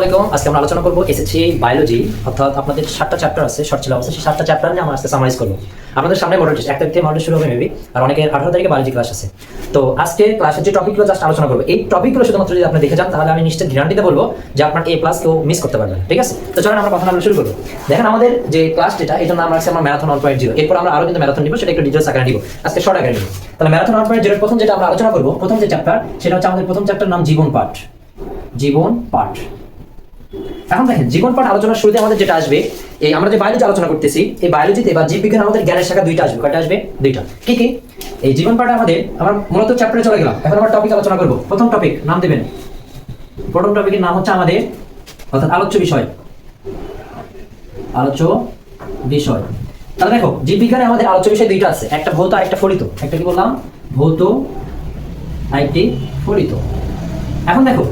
আলাইকুম। আজকে আমরা আলোচনা করব এসএসসি বায়োলজি, অর্থাৎ আপনাদের 7টা চ্যাপ্টার আছে, শর্ট সিলেবাস আছে। সেই 7টা চ্যাপ্টার নিয়ে আমরা আজকে সামারাইজ করব। আপনাদের সামনে মডেল টেস্ট 1 তারিখ থেকে মডেল শুরু হবে মেবি, আর অনেকের 18 তারিখে বায়োলজি ক্লাস আছে। তো আজকে ক্লাসের যে টপিকগুলো জাস্ট আলোচনা করব, এই টপিকগুলো শুধুমাত্র যদি আপনি দেখে যান তাহলে আমি নিশ্চিত গ্যারান্টিতে বলবো যে আপনার A+ কেউ মিস করতে পারবে না। ঠিক আছে, তো চলেন আমরা কথা আমরা শুরু করব। দেখেন আমাদের যে ক্লাস যেটা, এটা নাম রাখছি আমরা ম্যারাথন 1.0। এরপর আমরা আরো কিন্তু ম্যারাথন নিব, সেটা একটু ডিটেইলস আকারে নিব। আজকে শর্ট আকারে নিব। তাহলে ম্যারাথন 1.0 এর প্রথম যেটা আমরা আলোচনা করব, প্রথম যে চ্যাপ্টার, সেটা হচ্ছে আমাদের প্রথম চ্যাপ্টার নাম জীবন পাঠ। জীবন পাঠ। এখন দেখেন, জীবন পাঠ আলোচনার শুরুতে আমাদের যেটা আসবে, এই আমরা যে বায়োলজি আলোচনা করতেছি, এই বায়োলজিতে বা জীববিজ্ঞানে আমাদের জ্ঞানের শাখা দুইটা আসবে। কয়টা আসবে? দুইটা। কি কি? এই জীবন পাঠে আমাদের, আমরা মূলত চ্যাপ্টারে চলে গেলাম, এখন আমরা টপিক আলোচনা করব। প্রথম টপিক নাম দেবেন, প্রথম টপিকের নাম হচ্ছে আমাদের, অর্থাৎ আলোচ্য বিষয়। আলোচ্য বিষয়। তাহলে দেখো, জীববিজ্ঞানে আমাদের আলোচ্য বিষয় দুইটা আছে, একটা ভৌত আর একটা ফলিত। একটা কি বললাম? ভৌত, আরেকটি ফলিত। এখন দেখো,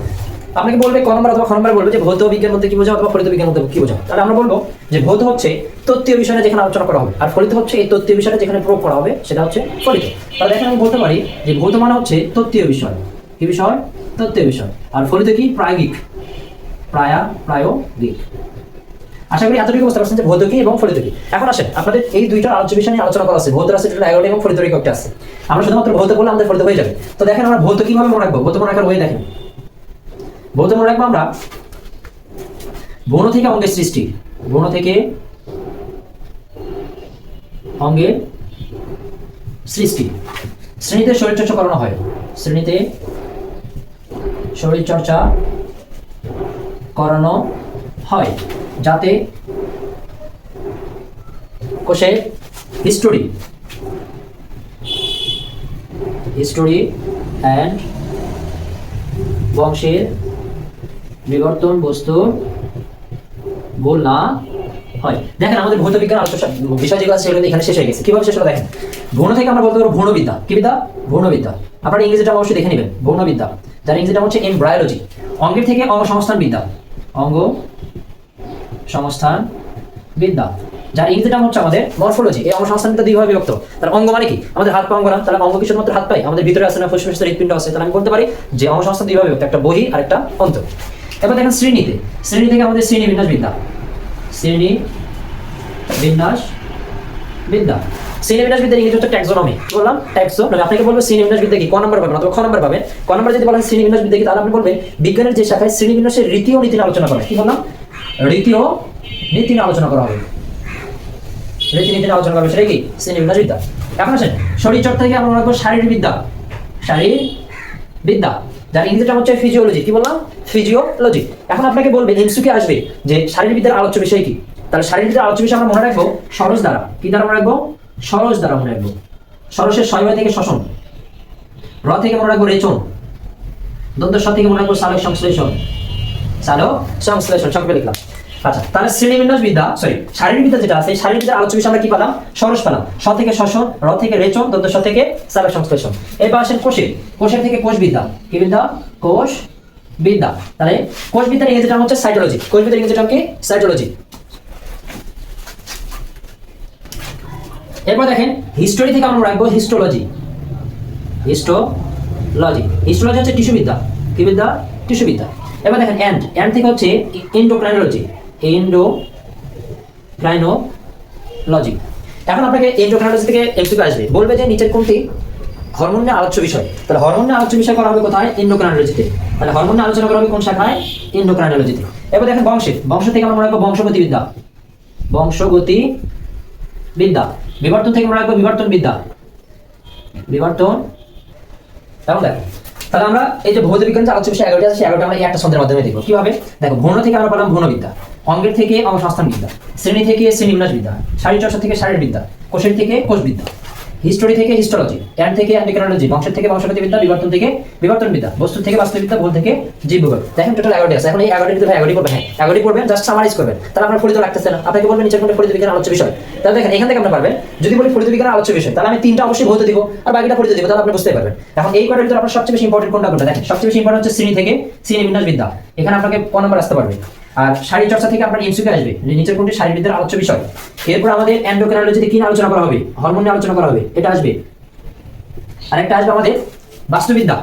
আপনাকে বলবে ক নম্বর অথবা খ নম্বরে বলবে যে ভৌত বিজ্ঞান বলতে কি বোঝাও অথবা ফলিত বিজ্ঞান বলতে কি বোঝাও। তাহলে আমরা বলবো যে ভৌত হচ্ছে তত্ত্বীয় বিষয়ে যেখানে আলোচনা করা হবে, আর ফলিত হচ্ছে এই তত্ত্বীয় বিষয়ে যেখানে প্রয়োগ করা হবে, সেটা হচ্ছে ফলিত। তাহলে দেখেন, আমি বলতে পারি যে ভৌত মানে হচ্ছে তত্ত্বীয় বিষয়। কি বিষয়? তত্ত্বীয় বিষয়। আর ফলিত কি? প্রায়োগিক। প্রায়োগিক। আশা করি এতটুকু বুঝতে পারছেন যে ভৌত কি এবং ফলিত কি। এখন আসেন, আপনাদের এই দুইটা আলোচ্য বিষয় নিয়ে আলোচনা করা আছে। ভৌত আছে টোটাল 11টা এবং ফলিত একটা আছে। আমরা শুধুমাত্র ভৌত করলে আমাদের ফলিত হয়ে যাবে। তো দেখেন, আমরা ভৌত কিভাবে মনে রাখবো? ভৌত মনে রাখার ওয়ে দেখেন। ভৌত মনে রাখবো আমরা ভ্রূণ থেকে অঙ্গের সৃষ্টি। ভ্রূণ থেকে অঙ্গের সৃষ্টি। শ্রেণীতে শরীরচর্চা করানো হয়। শ্রেণীতে শরীরচর্চা করানো হয় যাতে কোষের হিস্টোরি অ্যান্ড বংশের বিবর্তন বস্তু ভুল না হয়। দেখেন, আমাদের ভৌত বিজ্ঞান আলোচনা বিষয় যেগুলো আছে সেগুলো এখানে শেষ হয়ে গেছে। কিভাবে শেষ হলো দেখেন। ভ্রূণ থেকে আমরা বলতে পারবো ভ্রূণবিদ্যা। কি বিদ্যা? ভ্রূণবিদ্যা। আপনারা ইংরেজিটা অবশ্যই দেখে নেবেন, ভ্রূণবিদ্যা, যার ইংরেজিটা হচ্ছে এমব্রায়োলজি। অঙ্গের থেকে অঙ্গ সংস্থান বিদ্যা। অঙ্গ সংস্থান বিদ্যা, যার ইংরেজিটা হচ্ছে আমাদের মরফোলজি। এই অঙ্গ সংস্থান বিদ্যা দুইভাবে বিভক্ত। তাহলে অঙ্গ মানে কি? আমাদের হাত পা অঙ্গ না, তাহলে অঙ্গ কি শুধুমাত্র হাত পাই? আমাদের ভিতরে আছে না ফুসফুস, হৃৎপিণ্ড আছে। তাহলে আমি বলতে পারি যে অঙ্গ সংস্থান দুইভাবে বিভক্ত, একটা বহি আর একটা অন্তর। এবার দেখেন শ্রেণী থেকে আমাদের শ্রেণী বিন্যাস বিদ্যা। শ্রেণী বিন্যাস বিদ্যা ইংরেজি হচ্ছে ট্যাক্সোনমি। কি বললাম? ট্যাক্সোনমি। আপনাকে বলবো শ্রেণী বিন্যাস বিদ্যা কি, ক নম্বর পাবেন অথবা খ নম্বর পাবেন। ক নম্বর যদি বলেন শ্রেণী বিন্যাস বিদ্যা কি, তাহলে আপনি বলবেন বিজ্ঞানের যে শাখায় শ্রেণী বিন্যাসের রীতি ও নীতি আলোচনা করা হয়। কি বললাম? রীতি ও নীতি আলোচনা করা হবে। রীতিনীতি আলোচনা করা হবে, সেটা কি? শ্রেণী বিন্যাস বিদ্যা। এখন আসেন, শরীরচর্চা থেকে আমরা রাখবো শারীরবিদ্যা। শারীরবিদ্যা, যার ইংরেজিটা হচ্ছে ফিজিওলজি। কি বললাম? ফিজিওলজি। এখন আপনাকে বলবে এমসিকিউ আসবে যে শারীরবিদ্যার আলোচ্য বিষয় কি। তাহলে শারীরবিদ্যার আলোচ্য বিষয় আমরা মনে রাখবো সরস দ্বারা। কি দ্বারা মনে রাখবো? সরস দ্বারা মনে রাখবো। সরসের শৈবাল থেকে শ্বসন। র থেকে মনে রাখবো রেচন। দন্ত স থেকে মনে রাখবো সালোক সংশ্লেষণ। সালোক সংশ্লেষণ সংক্ষেপে লিখলাম। আচ্ছা, তাহলে শ্রেণীবিন্যাস বিদ্যা, শারীরবিদ্যা যেটা আছে, শারীরবিদ্যার আলোচ্য বিষয় আমরা কি পেলাম? সরস পেলাম। স থেকে শ্বসন, র থেকে রেচন, দন্ত স থেকে সালোক সংশ্লেষণ। এবার আসেন কোষের থেকে কোষ বিদ্যা। কি বিদ্যা? কোষ বিদ্যা। তাহলে কোষ বিদ্যার ইংরেজিটা হচ্ছে সাইটোলজি। কোষ বিদ্যার ইংরেজিটা কি? সাইটোলজি। এরপর দেখেন, হিস্টোরি থেকে আমরা রাখবো হিস্টোলজি। হিস্টোলজি হচ্ছে টিস্যু বিদ্যা। কি বিদ্যা? টিস্যু বিদ্যা। এবার দেখেন এন্ড থেকে হচ্ছে এন্ডোক্রাইনোলজি। এন্ডোক্রাইনোলজি। এখন আপনাকে এন্ডোক্রাইনোলজি থেকে এমসিকিউ আসবে, বলবে যে নিচের কোনটি হরমোন নিয়ে আলোচ্য বিষয়। তাহলে হরমোন নিয়ে আলোচ্য বিষয় করা হবে কোথায়? এন্ডোক্রাইনোলজিতে। তাহলে হরমোন নিয়ে আলোচনা করা হবে কোন শাখায়? এন্ডোক্রাইনোলজিতে। এবার দেখেন বংশ থেকে আমরা মনে রাখবো বংশগতি বিদ্যা। বিবর্তন থেকে মনে রাখবো বিবর্তন বিদ্যা। তাহলে দেখো, তাহলে আমরা এই যে ভৌত বিজ্ঞান যে আলোচ্য বিষয় 11টা আছে, 11টা আমরা এই একটা ছন্দের মাধ্যমে দেখবো। কিভাবে? দেখো, ভ্রূণ থেকে আমরা পেলাম ভ্রূণবিদ্যা। অঙ্গের থেকে অঙ্গ সংস্থান বিদ্যা। শ্রেণী থেকে শ্রেণীবিন্যাস বিদ্যা। শারীরচর্চা থেকে শারীরবিদ্যা। কোষের থেকে কোষবিদ্যা। হিস্টোরি থেকে হিস্টোলজি। এন্ড থেকে এন্ডোক্রাইনোলজি। বংশের থেকে বংশগতি বিদ্যা। বিবর্তন থেকে বিবর্তন বিদ্যা। বস্তু থেকে বাস্তুবিদ্যা। ভূল থেকে জীববিজ্ঞান। দেখেন টোটাল 11টি আছে। এখন এই 11টির ভিতরে 11টি পড়বেন। হ্যাঁ, 11টি পড়বেন, জাস্ট সামারাইজ করবেন। তাহলে আপনার ফলিত লাগতেছে না, আপনাকে বলবেন নিচের কোনটা ফলিত বিজ্ঞান আলোচ্য বিষয়। তাহলে দেখেন, এখান থেকে আপনি পারবেন। যদি বলি ফলিত বিজ্ঞান আলোচ্য বিষয়, তাহলে আমি 3টা অবশ্যই ভৌত দিব আর বাকিটা ফলিত দিব, তাহলে আপনি বুঝতে পারবেন। এখন এই কয়টার ভিতরে আপনার সবচেয়ে বেশি ইম্পর্টেন্ট কোনটা? দেখেন, সবচেয়ে বেশি ইম্পর্টেন্ট হচ্ছে শ্রেণী থেকে শ্রেণীবিন্যাস বিদ্যা। এখানে আপনাকে ক নম্বর আসতে পারবে। আর শারীরচর্চা থেকে আপনার এমসিকিউ আসবে, নিচের কোনটি শারীরবিদ্যার আলোচ্য বিষয়। এরপর আমাদের এন্ডোক্রাইনোলজিতে কি আলোচনা করা হবে? হরমোন নিয়ে আলোচনা করা হবে, এটা আসবে। আরেকটা আসবে আমাদের বাস্তুবিদ্যা।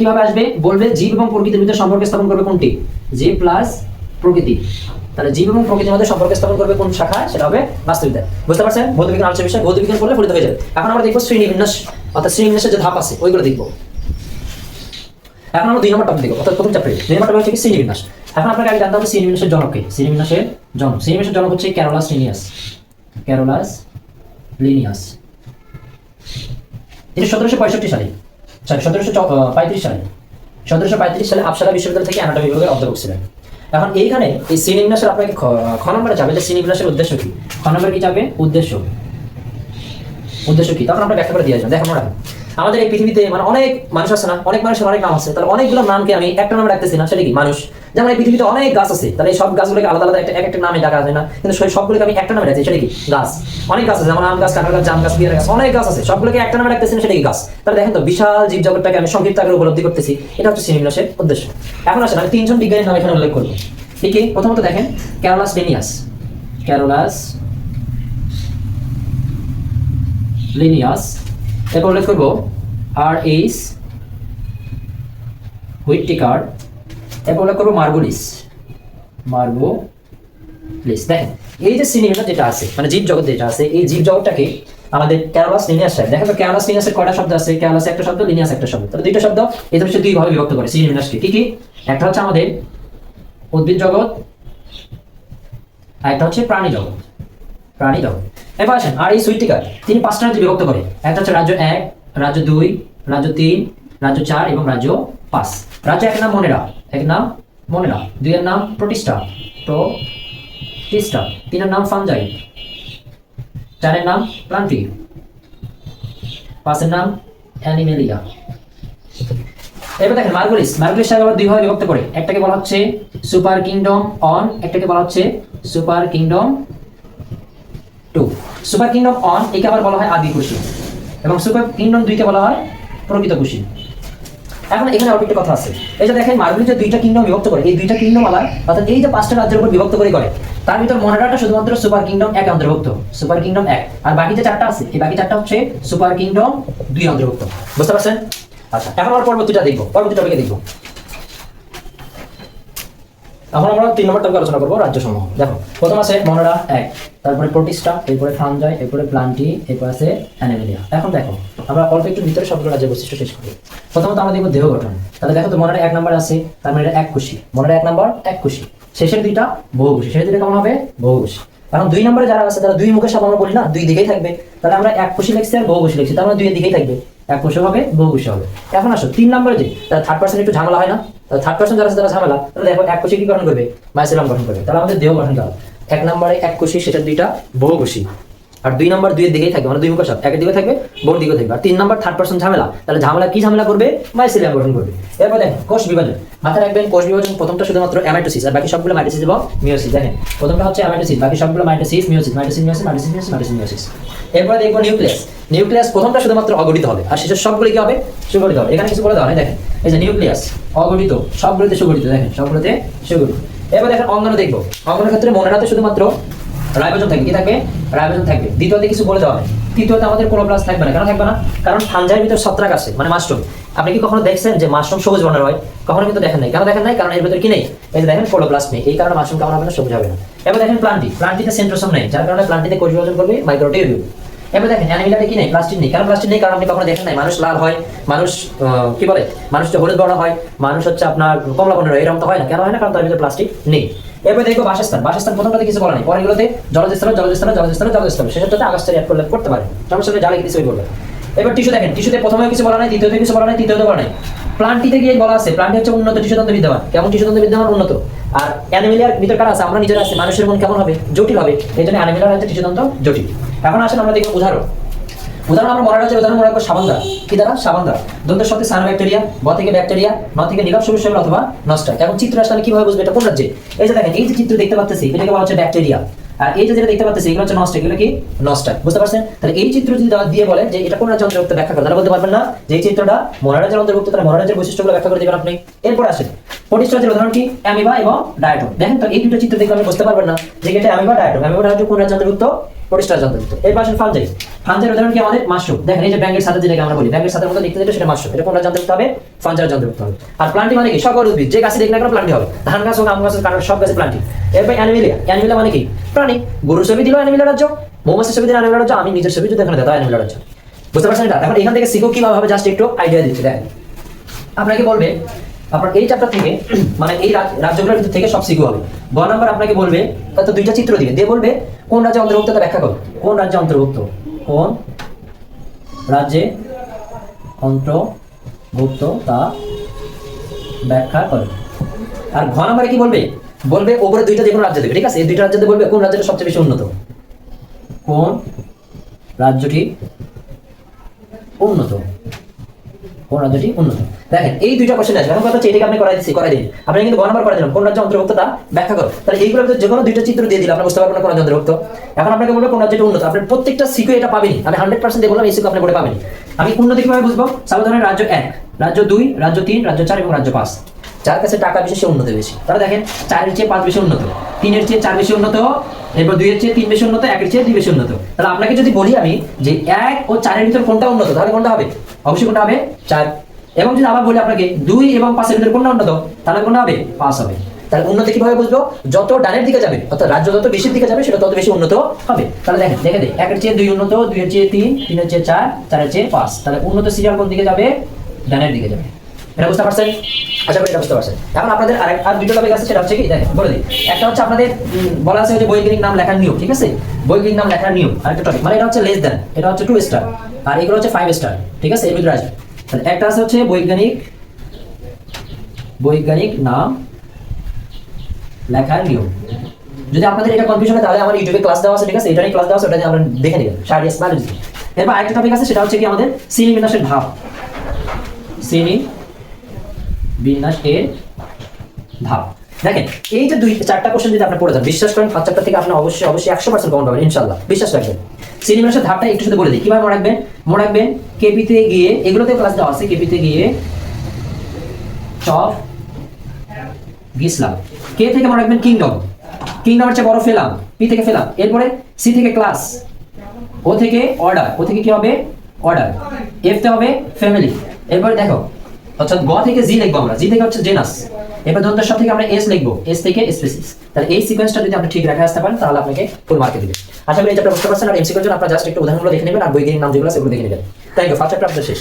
কিভাবে আসবে? বলবে জীব এবং প্রকৃতির ভিতরে সম্পর্ক স্থাপন করবে কোনটি? জীব প্লাস প্রকৃতি। তাহলে জীব এবং প্রকৃতির মধ্যে সম্পর্ক স্থাপন করবে কোন শাখা, সেটা হবে বাস্তুবিদ্যা। বুঝতে পারছেন? ভৌত বিজ্ঞান আলোচ্য বিষয়, ভৌত বিজ্ঞান পড়লে ফলিত হয়ে যাবে। এখন আমরা দেখবো শ্রেণীবিন্যাস, অর্থাৎ শ্রেণীবিন্যাসের যে ধাপ আছে ওইগুলো দেখবো। এখন আমরা 2 নম্বর টপিক দেখবো, অর্থাৎ প্রথম চ্যাপ্টারে 2 নম্বর টপিক হচ্ছে শ্রেণীবিন্যাস। এখন আপনাকে আগে জানতে হবে শ্রেণীবিন্যাসের জনককে। শ্রেণীবিন্যাসের জনক, শ্রেণীবিন্যাসের জনক হচ্ছে ক্যারোলাস লিনিয়াস। Carolus Linnaeus. এটা 1765 সালে, 1735 সালে, 1735 সালে আপসালা বিশ্ববিদ্যালয় থেকে অ্যানাটমি বিভাগের অধ্যাপক ছিলেন। এখন এইখানে এই শ্রেণীবিন্যাসের আপনাকে খ নম্বরে যাবে যে শ্রেণীবিন্যাসের উদ্দেশ্য কি, খ নম্বরে কি যাবে উদ্দেশ্য কি, তখন আমরা ব্যাখ্যা করে দিয়ে আসবেন। দেখেন ওরা আমাদের এই পৃথিবীতে মানে অনেক মানুষ আছে না, অনেক মানুষের অনেক নাম আছে, তাহলে অনেকগুলো নামকে আমি একটা নামে ডাকতেছি না, সেটা কি মানুষ। যেমন এই পৃথিবীতে অনেক গাছ আছে, তাহলে এই সব গাছগুলোকে আলাদা আলাদা একটা নামে ডাকা যায় না, কিন্তু সবগুলোকে আমি একটা নামে ডাকছি, সেটা কি গাছ। অনেক গাছ আছে, যেমন আম গাছ, কাঁঠাল গাছ, জাম গাছ, পেয়ারা গাছ, অনেক গাছ আছে, সবগুলোকে একটা নামে ডাকতেছি না, সেটা কি গাছ। তাহলে দেখেন তো বিশাল জীব জগৎটাকে আমি সংক্ষিপ্ত আকারে উপলব্ধি করতেছি, এটা হচ্ছে শ্রেণীবিন্যাসের উদ্দেশ্য। এখন আসেন আমি 3 জন বিজ্ঞানীর নাম এখানে উল্লেখ করবো। ঠিক আছে, প্রথমত দেখেন ক্যারোলাস লিনিয়াস। Carolus Linnaeus. এরপর উল্লেখ করবো আর.এইচ. হুইটেকার। এরপর উল্লেখ করবো মার্গোলিস। দেখেন এই যে শ্রেণীবিন্যাস যেটা আছে, মানে জীব জগৎ যেটা আছে, এই জীব জগৎটাকে আমাদের ক্যারোলাস লিনিয়াস সাহেব, দেখেন তো ক্যারোলাস লিনিয়াসের কয়টা শব্দ আছে? ক্যারোলাস একটা শব্দ, লিনিয়াস একটা শব্দ, তাহলে 2টা শব্দ। এদের হচ্ছে 2 ভাবে বিভক্ত করে শ্রেণীবিন্যাসকে। কি কি? একটা হচ্ছে আমাদের উদ্ভিদ জগৎ, আর একটা হচ্ছে প্রাণী জগৎ। এবার আসেন আর এই হুইটেকার, তিনি 5টা রাজ্যে বিভক্ত করে। একটা হচ্ছে রাজ্য 1, রাজ্য 2, রাজ্য 3, রাজ্য 4 এবং রাজ্য 5। রাজ্য 1 এর নাম মনেরা, 2 এর নাম প্রোটিস্টা, 3 এর নাম ফাঞ্জাই, 4 এর নাম প্লান্টি, 5 এর নাম অ্যানিমেলিয়া। এবার দেখেন মার্গোলিস সাহেব আবার 2 ভাগে বিভক্ত করে। একটাকে বলা হচ্ছে সুপার কিংডম অন, একটাকে বলা হচ্ছে super kingdom 2। Super kingdom on একে আবার বলা হয় আদি কুশি, এবং সুপার কিংডম 2 কে বলা হয় প্রকৃত কুশি। এখন এখানে আরো একটা কথা আছে, এই যে দেখেন মার্গোলিস যে 2টা কিংডম বিভক্ত করে, এই 2টা কিংডম আলাদা, অর্থাৎ এই যে 5টা রাজ্যের উপর বিভক্ত করে, তার ভিতর মনেরাটা শুধুমাত্র সুপার কিংডম 1 অন্তর্ভুক্ত, সুপার কিংডম 1, আর বাকি যে 4টা আছে এই বাকি 4টা হচ্ছে সুপার কিংডম 2 অন্তর্ভুক্ত। বুঝতে পারছেন? আচ্ছা, এখন আমরা পরবর্তী টপিকে দেখবো। এখন আমরা 3 নম্বর টপিক আলোচনা করবো রাজ্যসমূহ। দেখো প্রথম আছে মনেরা 1, তারপরে প্রোটিস্টা, এরপরে ফাঞ্জাই, এরপরে প্লান্টি, এরপর আছে অ্যানিমেলিয়া। এখন দেখো আমরা অল্প একটু ভিতরে সবগুলো রাজ্যের বৈশিষ্ট্য শেষ করি। প্রথমত আমরা দেখবো দেহ গঠন। তাহলে দেখো তো মনেরা 1 নম্বর আছে, তার মানে এটা এককোষী। মনেরা 1 নম্বর এককোষী, শেষের 2টা বহুকোষী। শেষের 2টা কেমন হবে? বহুকোষী। এখন 2 নম্বরে যারা আছে তারা 2 মুখের সাপ আমরা বলি না, 2 দিকেই থাকবে। তাহলে আমরা এককোষী লিখছি আর বহুকোষী লিখছি, তার মানে 2 এর দিকেই থাকবে, এককোষী হবে বহুকোষী হবে। এখন আসো 3 নম্বরে যে থার্ড পার্সন একটু ঝামেলা হয় না, তাহলে থার্ড পার্সন যারা আছে তারা ঝামেলা, তাহলে দেখো এককোষী কি গঠন করবে? মাইসেলাম গঠন করবে। তাহলে আমাদের দেহ গঠন দাও 1 নম্বরে এককোষী, শেষের 2টা বহুকোষী, আর 2 নম্বর 2 এর দিকেই থাকবে, মানে 2 মুখের সাপ একের দিকে থাকবে, বহুর দিকে থাকবে। আর 3 নম্বর থার্ড পার্সন ঝামেলা, তাহলে কি ঝামেলা করবে? মাইসেলিয়াম গঠন করবে। এরপর দেখেন কোষ বিভাজন। মাথায় রাখবেন কোষ বিভাজন প্রথমটা শুধুমাত্র অ্যামাইটোসিস, আর বাকি সবগুলো মাইটোসিস এবং মিওসিস। দেখেন প্রথমটা হচ্ছে অ্যামাইটোসিস, বাকি সবগুলো মাইটোসিস, মিওসিস। এরপর দেখবো নিউক্লিয়াস প্রথমটা শুধুমাত্র অগঠিত হবে, আর শেষের সবগুলো কি হবে? সুগঠিত হবে। এখানে কিছু বলে দেওয়া হয়, দেখেন এই যে নিউক্লিয়াস অগঠিত, সবগুলোতে সুগঠিত, দেখেন সবগুলোতে সুগঠিত। এরপর দেখেন অঙ্গাণু দেখবো। অঙ্গাণুর ক্ষেত্রে মনেরাতে শুধুমাত্র রাইবোজোম থাকবে। কি থাকবে? রাইবোজোম থাকবে। দ্বিতীয়তে কিছু বলে দেওয়া হয়। তৃতীয়তে আমাদের ক্লোরোপ্লাস্ট থাকবে না। কেন থাকবে না? কারণ ফাঞ্জাইয়ের ভিতর ছত্রাক আছে, মানে মাশরুম। আপনি কি কখনো দেখছেন যে মাশরুম সবুজ বর্ণের হয়? কখনো কিন্তু দেখেন নাই। কেন দেখেন নাই? কারণ এর ভিতর কি নেই? এই যে দেখেন ক্লোরোপ্লাস্ট নেই, এই কারণে মাশরুম কেমন হবে না? সবুজ হবে না। এবার দেখেন প্লান্টিতে সেন্ট্রোসোম নেই, যার কারণে প্লান্টিতে কোষ বিভাজন করবে মাইক্রোটিউবিউল। এবার দেখেন অ্যানিমেলিয়াতে কি নেই? প্লাস্টিড নেই। কারণ প্লাস্টিড নেই কারণ আপনি কখনো দেখেন নাই মানুষ লাল হয়, মানুষ কি বলে, মানুষ হলুদ বর্ণ হয়, মানুষ হচ্ছে আপনার কমলা বর্ণের হয়, এরকম তো হয় না। কেন হয় না? কারণ তার ভিতরে প্লাস্টিক নেই। এবার দেখবো বাসস্থান প্রথমটাতে কিছু বলা নেই, পরেরগুলোতে জলজ শেষেরটাতে আকাশচারী অ্যাড করতে পারে, সমস্যা নেই, জালে কিছু বলবে। এবার টিস্যু দেখেন, টিস্যুতে প্রথমেও কিছু বলা নাই, দ্বিতীয়তে কিছু বলা নাই, তৃতীয়তে বলা নাই। প্লান্টিতে গিয়ে বলা আছে প্লান্টি হচ্ছে উন্নত টিস্যুতন্ত্র বিদ্যমান। কেমন টিস্যুতন্ত্র বিদ্যমান? উন্নত। আর অ্যানিমেলিয়ার ভিতর কারা আছে? আমরা নিজেরা আছে। মানুষের মন কেমন হবে? জটিল হবে। এই জন্য অ্যানিমেলিয়ার হচ্ছে টিস্যুতন্ত্র জটিল। এখন আসেন আমরা দেখব উদাহরণ আমরা মনে রাখছি, উদাহরণ মনে রাখবো সাবান দ্বারা। কি দ্বারা? সাবান দ্বারা। দন্তের সাথে সায়ানোব্যাকটেরিয়া, ব থেকে ব্যাকটেরিয়া, ন থেকে নীরব সবুজ সেল অথবা নস্টার। এখন চিত্র আসলে কিভাবে বুঝবে এটা কোন রাজ্যে? এই যে দেখেন এই যে চিত্র দেখতে পাচ্ছেন এটাকে বলা হচ্ছে ব্যাকটেরিয়া, আর এই যে যেটা দেখতে পাচ্ছেন এগুলো হচ্ছে নস্টার। এগুলো কি? নস্টার। বুঝতে পারছেন? তাহলে এই চিত্র যদি দিয়ে বলে যে এটা কোন রাজ্যের অন্তর্ভুক্ত ব্যাখ্যা করে, তাহলে বলতে পারবেন না যে এই চিত্রটা মনোরাজ্যের অন্তর্ভুক্ত, তাহলে মনোরাজ্যের বৈশিষ্ট্যগুলো ব্যাখ্যা করে দিবেন আপনি। এরপর আসেন প্রোটিস্টার উদাহরণ কি? অ্যামিবা এবং ডায়াটম। দেখেন তো এই দুটো চিত্র দেখে আপনি বুঝতে পারবেন না যে এটা অ্যামিবা ডায়াটম। অ্যামিবা ডায়াটম কোন রাজ্যের অন্তর্ভুক্ত? প্রতিষ্ঠা যন্ত্রযুক্ত। এই পাশে ফাঞ্জাই, ফাঞ্জার উদাহরণ কি আমাদের মাশরুম। দেখেন এই যে ব্যাঙের ছাতা যেটাকে আমরা বলি, ব্যাঙের ছাতার মতো দেখতে যেটা সেটা মাশরুম, এটা কোনটা যন্ত্রযুক্ত হবে? ফাঞ্জার যন্ত্রযুক্ত হবে। আর প্লান্টি মানে কি? সকল উদ্ভিদ, যে গাছে দেখলে প্লান্টি হবে, ধান গাছ হোক, আম গাছ হোক, কারণ সব গাছে প্লান্টি। এরপর অ্যানিমেলিয়া, অ্যানিমেলিয়া মানে কি? প্রাণী। গরুর ছবি দিল অ্যানিমেলিয়া রাজ্য, মৌমাছির ছবি দিল অ্যানিমেলিয়া রাজ্য, আমি নিজের ছবি যদি এখানে দেয় অ্যানিমেলিয়া রাজ্য। বুঝতে পারছেন এটা? এখন এখান থেকে শিখো কিভাবে হবে, জাস্ট একটু আইডিয়া দিচ্ছি। দেখেন আপনাকে বলবে, আপনার এই চ্যাপ্টার থেকে মানে এই রাজ্যগুলোর ভিতর থেকে সব শিখু হবে। গ নাম্বার আপনাকে বলবে, তো দুইটা চিত্র দিবে, দিয়ে বলবে কোন রাজ্যে অন্তর্ভুক্ত তা ব্যাখ্যা করো। কোন রাজ্যে অন্তর্ভুক্ত, কোন রাজ্যে অন্তর্ভুক্ত তা ব্যাখ্যা করো। আর ঘ নাম্বারে কি বলবে? বলবে ওপরে দুইটা যে কোনো রাজ্য দেবে, ঠিক আছে? এই দুইটা রাজ্যতে বলবে কোন রাজ্যটা সবচেয়ে বেশি উন্নত, কোন রাজ্যটি উন্নত, কোন রাজ্যটি উন্নত। দেখেন এই দুইটা কোশ্চেন আছে, এখন কথা হচ্ছে এটাকে আপনি করাই দিন। আপনি কিন্তু গ নাম্বার করে দিলাম, কোন রাজ্য অন্তর্ভুক্ত তা ব্যাখ্যা করো। তাহলে এইগুলোর ভিতরে যে কোনো দুইটা চিত্র দিয়ে দিলে আপনি বুঝতে পারবেন কোন রাজ্য অন্তর্ভুক্ত। এখন আপনাকে বলবো কোন রাজ্যটি উন্নত, আপনি প্রত্যেকটা সিকো এটা পাবেন। আমি 100% দিয়ে বললাম এই সিকো আপনি করে পাবেন। আমি উন্নত কিভাবে বুঝবো? সাবধানে রাজ্য 1, রাজ্য 2, রাজ্য 3, রাজ্য 4 এবং রাজ্য 5। যার কাছে টাকা বেশি সে উন্নত বেশি। তাহলে দেখেন 4 এর চেয়ে 5 বেশি উন্নত, 3 এর চেয়ে 4 বেশি উন্নত, এরপর 2 এর চেয়ে 3 বেশি উন্নত, 1 এর চেয়ে 2 বেশি উন্নত। তাহলে আপনাকে যদি বলি আমি যে 1 ও 4 এর ভিতর কোনটা উন্নত, তাহলে কোনটা হবে? অবশ্যই কোনটা হবে? 4। এবং যদি আবার বলি আপনাকে 2 এবং 5 এর ভিতর কোনটা উন্নত, তাহলে কোনটা হবে? 5 হবে। তাহলে উন্নত কিভাবে বুঝবো? যত ডানের দিকে যাবে, অর্থাৎ রাজ্য যত বেশির দিকে যাবে সেটা তত বেশি উন্নত হবে। তাহলে দেখেন দেখে দেই, 1 এর চেয়ে 2 উন্নত, 2 এর চেয়ে 3, 3 এর চেয়ে 4, 4 এর চেয়ে 5। তাহলে উন্নত সিরিয়াল কোন দিকে যাবে? ডানের দিকে যাবে। এটা বুঝতে পারছেন? আশা করি এটা বুঝতে পারছেন। এখন আপনাদের আর দুটো টপিক আছে, সেটা হচ্ছে কি দেখেন বলে দিই। একটা হচ্ছে আপনাদের বলা আছে যে বৈজ্ঞানিক নাম লেখার নিয়ম, ঠিক আছে? বৈজ্ঞানিক নাম লেখার নিয়ম আরেকটা টপিক, মানে এটা হচ্ছে লেস দ্যান, এটা হচ্ছে 2 স্টার, আর এগুলো হচ্ছে 5 স্টার, ঠিক আছে? এর ভিতরে আসবে। তাহলে একটা আছে হচ্ছে বৈজ্ঞানিক নাম লেখার নিয়ম। যদি আপনাদের এটা কনফিউশন হয় তাহলে আমার ইউটিউবে ক্লাস দেওয়া আছে, ঠিক আছে? এটা নিয়ে ক্লাস দেওয়া আছে, ওটা নিয়ে আপনারা দেখে নেবেন, শারীরিক বায়োলজি। এরপর আরেকটা টপিক আছে, সেটা হচ্ছে কি আমাদের শ্রেণী বিন্যাসের ধাপ, শ্রেণী বিন্যাসের ধাপ। দেখেন এই যে 2-4টা কোশ্চেন যদি আপনি পড়ে যান, বিশ্বাস করেন ফার্স্ট চ্যাপ্টার থেকে আপনি অবশ্যই 100% কমন পাবেন ইনশাআল্লাহ, বিশ্বাস রাখবেন। শ্রেণী বিন্যাসের ধাপটা একটু শুধু বলে দিই কিভাবে মনে রাখবেন। কেপিতে গিয়ে, এগুলোতে ক্লাস দেওয়া আছে, কেপিতে গিয়ে চপ গিসলাম। কে থেকে মনে রাখবেন কিংডম, কিংডমের চেয়ে বড় ফেলাম, পি থেকে ফেলাম। এরপরে সি থেকে ক্লাস, ও থেকে অর্ডার, ও থেকে কি হবে? অর্ডার। এফ তে হবে ফ্যামিলি। এরপরে দেখো অর্থাৎ গ থেকে জি লিখবো আমরা, জি থেকে হচ্ছে জেনাস। এরপর দন্তস্ব থেকে আমরা এস লিখবো, এস থেকে স্পেসিস। তাহলে এই সিকোয়েন্সটা যদি আপনি ঠিক রেখে আসতে পারেন তাহলে আপনাকে ফুল মার্কে দিবে। আশা করি এটা বুঝতে পারছেন। আর এমসিকিউর জন্য আপনারা জাস্ট একটু উদাহরণগুলো দেখে নেবেন আর বৈজ্ঞানিক নাম যেগুলো সেগুলো দেখে নেবেন। Thank you. ফার্স্ট চ্যাপ্টার আপনাদের শেষ।